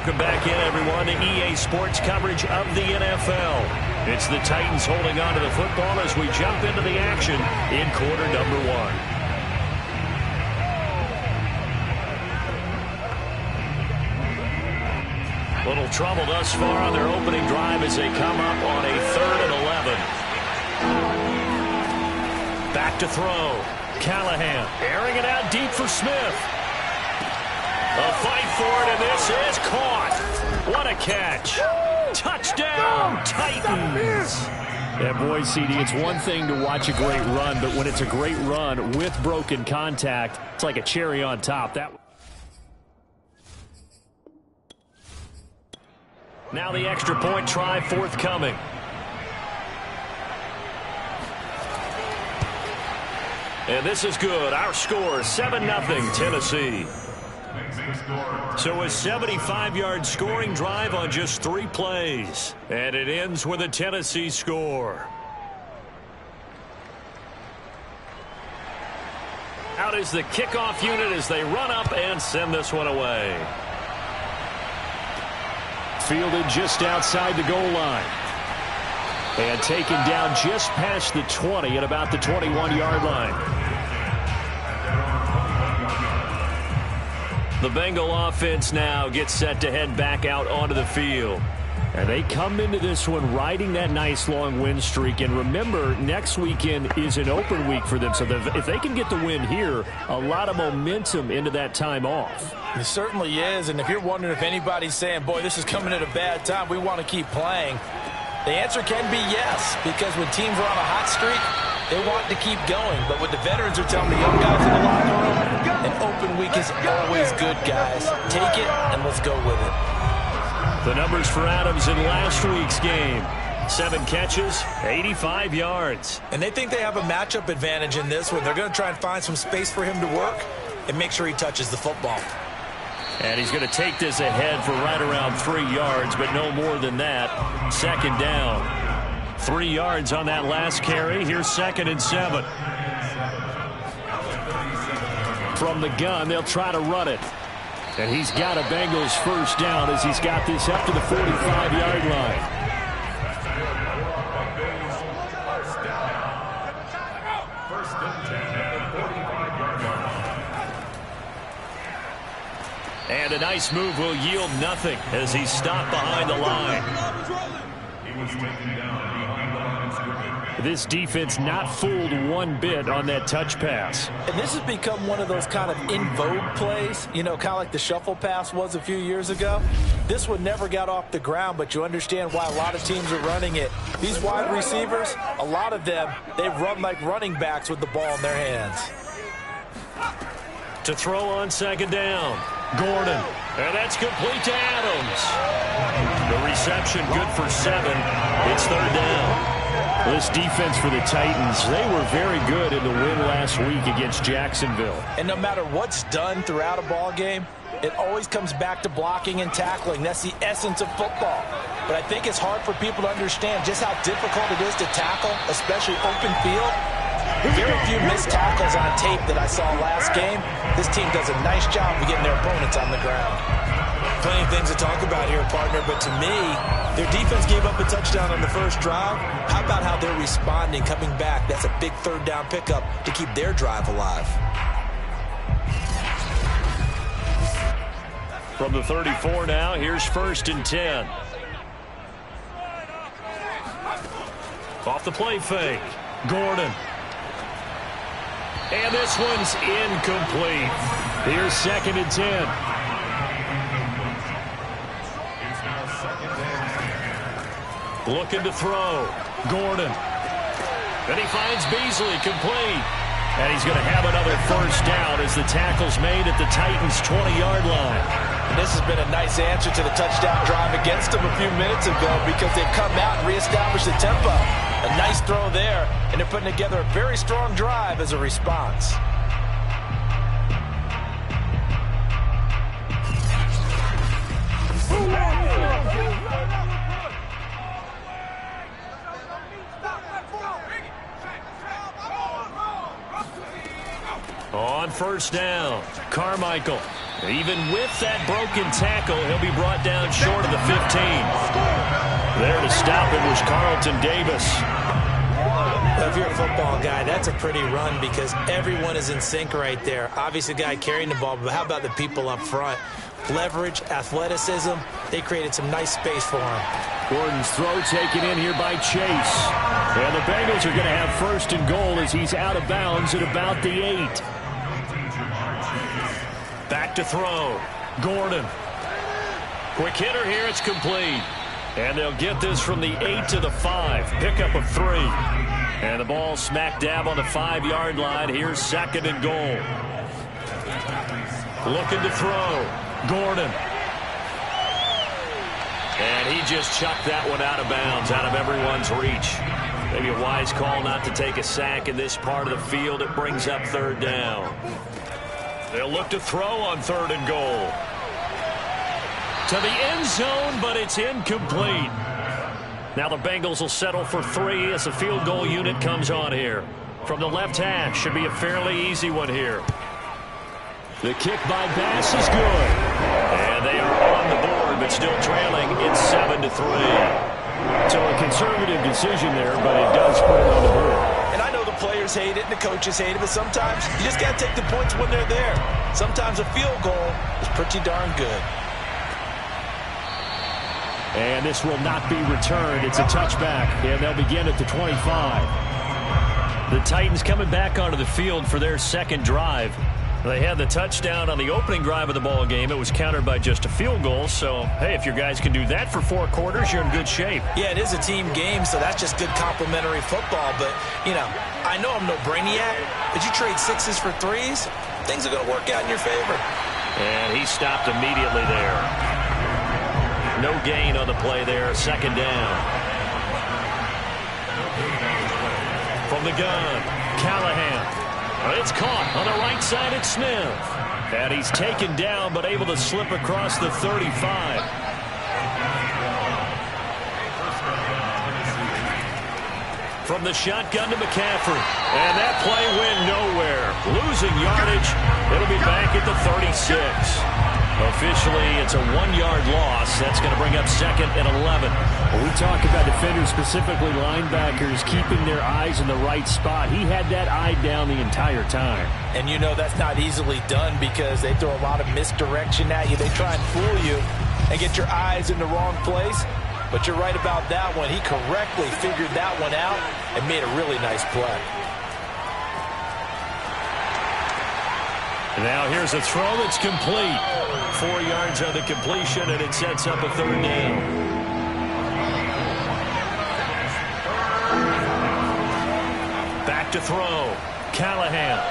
Welcome back in, everyone, to EA Sports coverage of the NFL. It's the Titans holding on to the football as we jump into the action in quarter number one. Little trouble thus far on their opening drive as they come up on a 3rd and 11. Back to throw. Callahan airing it out deep for Smith. A fight for it, and this is caught. What a catch. Touchdown, Titans. Yeah, boy, CD, it's one thing to watch a great run, but when it's a great run with broken contact, it's like a cherry on top. Now the extra point try forthcoming. And this is good. Our score, 7-0 Tennessee. So a 75-yard scoring drive on just 3 plays. And it ends with a Tennessee score. Out is the kickoff unit as they run up and send this one away. Fielded just outside the goal line. And taken down just past the 20 at about the 21-yard line. The Bengal offense now gets set to head back out onto the field. And they come into this one riding that nice long win streak. And remember, next weekend is an open week for them. So if they can get the win here, a lot of momentum into that time off. It certainly is. And if you're wondering if anybody's saying, boy, this is coming at a bad time, we want to keep playing, the answer can be yes. Because when teams are on a hot streak, they want to keep going. But what the veterans are telling the young guys in the locker room, an open week is always good, guys. Take it and let's go with it. The numbers for Adams in last week's game. 7 catches, 85 yards. And they think they have a matchup advantage in this one. They're going to try and find some space for him to work and make sure he touches the football. And he's going to take this ahead for right around 3 yards, but no more than that. 2nd down. 3 yards on that last carry. Here's 2nd and 7. From the gun, they'll try to run it. And he's got a Bengals first down as he's got this up to the 45-yard line. And a nice move will yield nothing as he's stopped behind the line. This defense not fooled one bit on that touch pass. And this has become one of those kind of in vogue plays, you know, kind of like the shuffle pass was a few years ago. This one never got off the ground, but you understand why a lot of teams are running it. These wide receivers, a lot of them, they run like running backs with the ball in their hands. To throw on 2nd down, Gordon. And that's complete to Adams. The reception good for 7. It's 3rd down. This defense for the Titans, they were very good in the win last week against Jacksonville. And no matter what's done throughout a ball game, it always comes back to blocking and tackling. That's the essence of football. But I think it's hard for people to understand just how difficult it is to tackle, especially open field. Very few missed tackles on tape that I saw last game. This team does a nice job of getting their opponents on the ground. Plenty of things to talk about here, partner, but to me, their defense gave up a touchdown on the first drive. How about how they're responding, coming back? That's a big 3rd down pickup to keep their drive alive. From the 34 now, here's 1st and 10. Off the play fake, Gordon. And this one's incomplete. Here's 2nd and 10. Looking to throw. Gordon. And he finds Beasley complete. And he's going to have another first down as the tackle's made at the Titans' 20-yard line. And this has been a nice answer to the touchdown drive against them a few minutes ago because they've come out and reestablished the tempo. A nice throw there, and they're putting together a very strong drive as a response. On on first down. Carmichael. Even with that broken tackle, he'll be brought down short of the 15. There to stop it was Carlton Davis. If you're a football guy, that's a pretty run because everyone is in sync right there. Obviously, the guy carrying the ball, but how about the people up front? Leverage, athleticism, they created some nice space for him. Gordon's throw taken in here by Chase. And the Bengals are going to have first and goal as he's out of bounds at about the 8. Back to throw. Gordon. Quick hitter here. It's complete. And they'll get this from the 8 to the 5. Pickup of 3. And the ball smack dab on the 5-yard line. Here's second and goal. Looking to throw. Gordon. And he just chucked that one out of bounds, out of everyone's reach. Maybe a wise call not to take a sack in this part of the field. It brings up third down. They'll look to throw on third and goal. To the end zone, but it's incomplete. Now the Bengals will settle for 3 as the field goal unit comes on here. From the left hash, should be a fairly easy one here. The kick by Bass is good. And they are on the board, but still trailing. It's 7-3. So a conservative decision there, but it does put it on the board. And I know the players hate it and the coaches hate it, but sometimes you just got to take the points when they're there. Sometimes a field goal is pretty darn good. And this will not be returned. It's a touchback, and they'll begin at the 25. The Titans coming back onto the field for their second drive. They had the touchdown on the opening drive of the ball game. It was countered by just a field goal. So, hey, if your guys can do that for 4 quarters, you're in good shape. Yeah, it is a team game, so that's just good complimentary football. But, you know, I know I'm no brainiac, but you trade 6s for 3s, things are going to work out in your favor. And he stopped immediately there. No gain on the play there. Second down. From the gun, Callahan. It's caught on the right side at Smith. And he's taken down, but able to slip across the 35. From the shotgun to McCaffrey. And that play went nowhere. Losing yardage. It'll be back at the 36. Officially, it's a 1-yard loss. That's going to bring up second and 11. When we talk about defenders, specifically linebackers, keeping their eyes in the right spot, he had that eye down the entire time. And you know that's not easily done because they throw a lot of misdirection at you. They try and fool you and get your eyes in the wrong place. But you're right about that one. He correctly figured that one out and made a really nice play. Now here's a throw that's complete. 4 yards on the completion, and it sets up a third down. Back to throw. Callahan.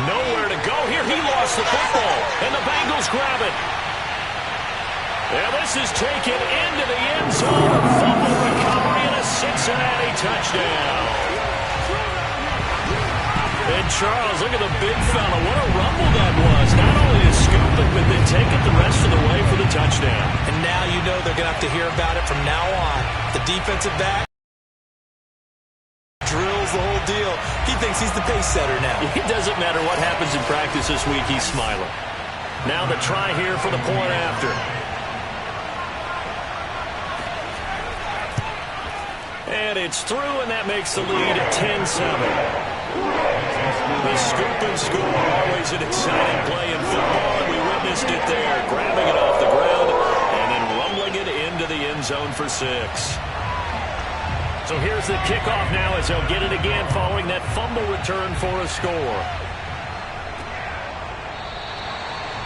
Nowhere to go here. He lost the football, and the Bengals grab it. And this is taken into the end zone. Fumble recovery and a Cincinnati touchdown. And Charles, look at the big fella. What a rumble that was. Not only to scoop it, but then take it the rest of the way for the touchdown. And now you know they're going to have to hear about it from now on. The defensive back drills the whole deal. He thinks he's the pace setter now. It doesn't matter what happens in practice this week. He's smiling. Now the try here for the point after. And it's through, and that makes the lead at 10-7. The scoop and score, always an exciting play in football, and we witnessed it there, grabbing it off the ground and then rumbling it into the end zone for 6. So here's the kickoff now as they'll get it again following that fumble return for a score.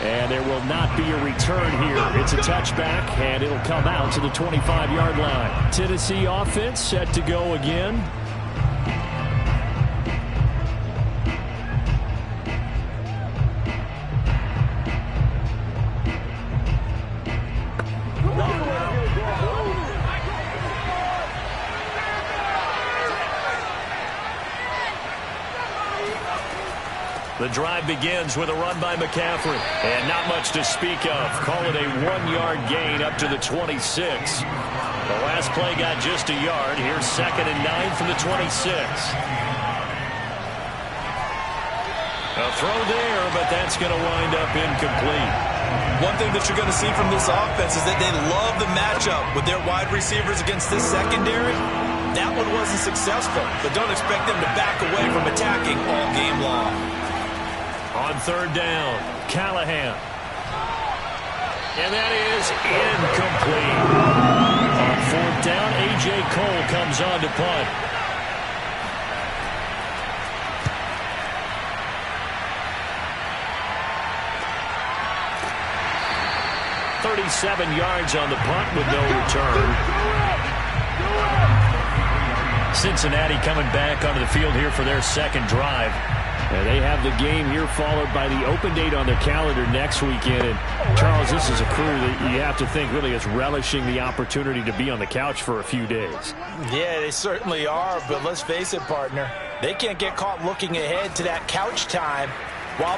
And there will not be a return here. It's a touchback, and it'll come out to the 25-yard line. Tennessee offense set to go again. The drive begins with a run by McCaffrey. And not much to speak of. Call it a 1-yard gain up to the 26. The last play got just a yard. Here's 2nd and 9 from the 26. A throw there, but that's going to wind up incomplete. One thing that you're going to see from this offense is that they love the matchup with their wide receivers against this secondary. That one wasn't successful, but don't expect them to back away from attacking all game long. On third down, Callahan. And that is incomplete. On fourth down, A.J. Cole comes on to punt. .37 yards on the punt with no return. Cincinnati coming back onto the field here for their second drive. And they have the game here followed by the open date on their calendar next weekend. And, Charles, this is a crew that you have to think really is relishing the opportunity to be on the couch for a few days. Yeah, they certainly are, but let's face it, partner. They can't get caught looking ahead to that couch time while they're